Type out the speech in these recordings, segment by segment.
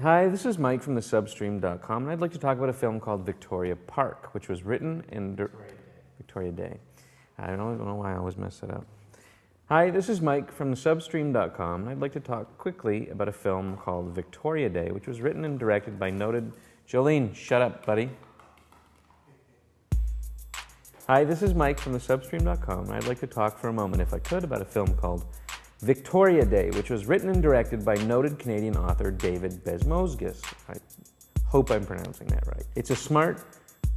Hi, this is Mike from thesubstream.com, and I'd like to talk about a film called Victoria Park, which was written in Victoria Day. I don't know why I always mess that up. Hi, this is Mike from thesubstream.com, and I'd like to talk quickly about a film called Victoria Day, which was written and directed by noted Jolene. Shut up, buddy. Hi, this is Mike from thesubstream.com, and I'd like to talk for a moment, if I could, about a film called Victoria Day, which was written and directed by noted Canadian author David Bezmozgis. I hope I'm pronouncing that right. It's a smart,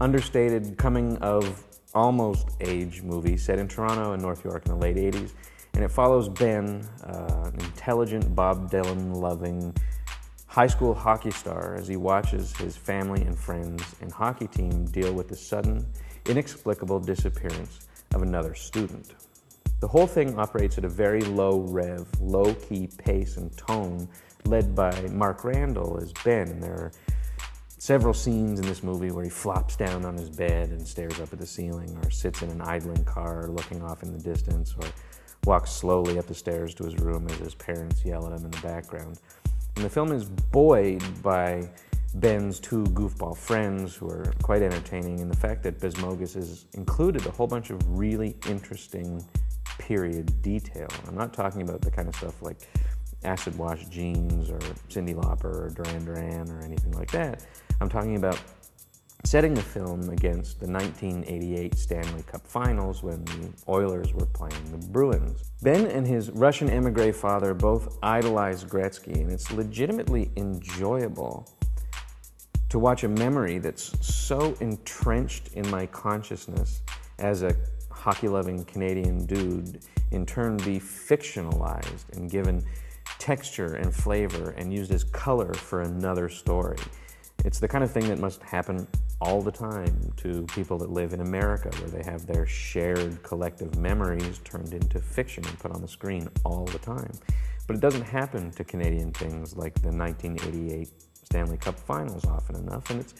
understated, coming-of-almost-age movie set in Toronto and North York in the late 80s, and it follows Ben, an intelligent, Bob Dylan-loving high school hockey star, as he watches his family and friends and hockey team deal with the sudden, inexplicable disappearance of another student. The whole thing operates at a very low rev, low-key pace and tone, led by Mark Randall as Ben. And there are several scenes in this movie where he flops down on his bed and stares up at the ceiling, or sits in an idling car looking off in the distance, or walks slowly up the stairs to his room as his parents yell at him in the background. And the film is buoyed by Ben's two goofball friends, who are quite entertaining, and the fact that Bezmozgis has included a whole bunch of really interesting period detail. I'm not talking about the kind of stuff like acid wash jeans or Cyndi Lauper or Duran Duran or anything like that. I'm talking about setting the film against the 1988 Stanley Cup Finals when the Oilers were playing the Bruins. Ben and his Russian emigre father both idolized Gretzky, and it's legitimately enjoyable to watch a memory that's so entrenched in my consciousness as a hockey-loving Canadian dude in turn be fictionalized and given texture and flavor and used as color for another story. It's the kind of thing that must happen all the time to people that live in America, where they have their shared collective memories turned into fiction and put on the screen all the time. But it doesn't happen to Canadian things like the 1988 Stanley Cup Finals often enough, and it's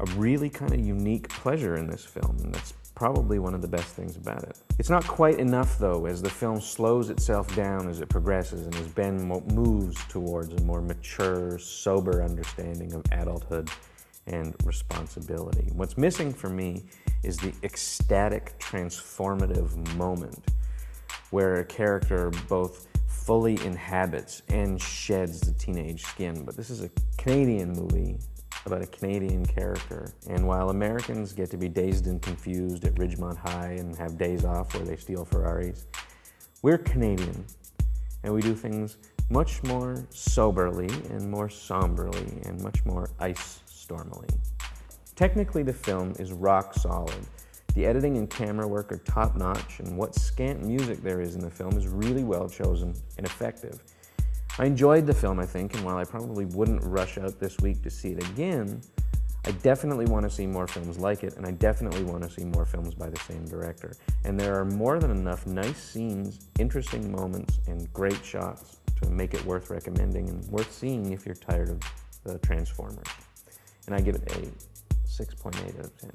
a really kind of unique pleasure in this film, and that's probably one of the best things about it. It's not quite enough, though, as the film slows itself down as it progresses and as Ben moves towards a more mature, sober understanding of adulthood and responsibility. What's missing for me is the ecstatic, transformative moment where a character both fully inhabits and sheds the teenage skin. But this is a Canadian movie about a Canadian character. And while Americans get to be dazed and confused at Ridgemont High and have days off where they steal Ferraris, we're Canadian, and we do things much more soberly and more somberly and much more ice-stormily. Technically, the film is rock solid. The editing and camera work are top-notch, and what scant music there is in the film is really well chosen and effective. I enjoyed the film, I think, and while I probably wouldn't rush out this week to see it again, I definitely want to see more films like it, and I definitely want to see more films by the same director. And there are more than enough nice scenes, interesting moments, and great shots to make it worth recommending and worth seeing if you're tired of the Transformers. And I give it a 6.8 out of 10.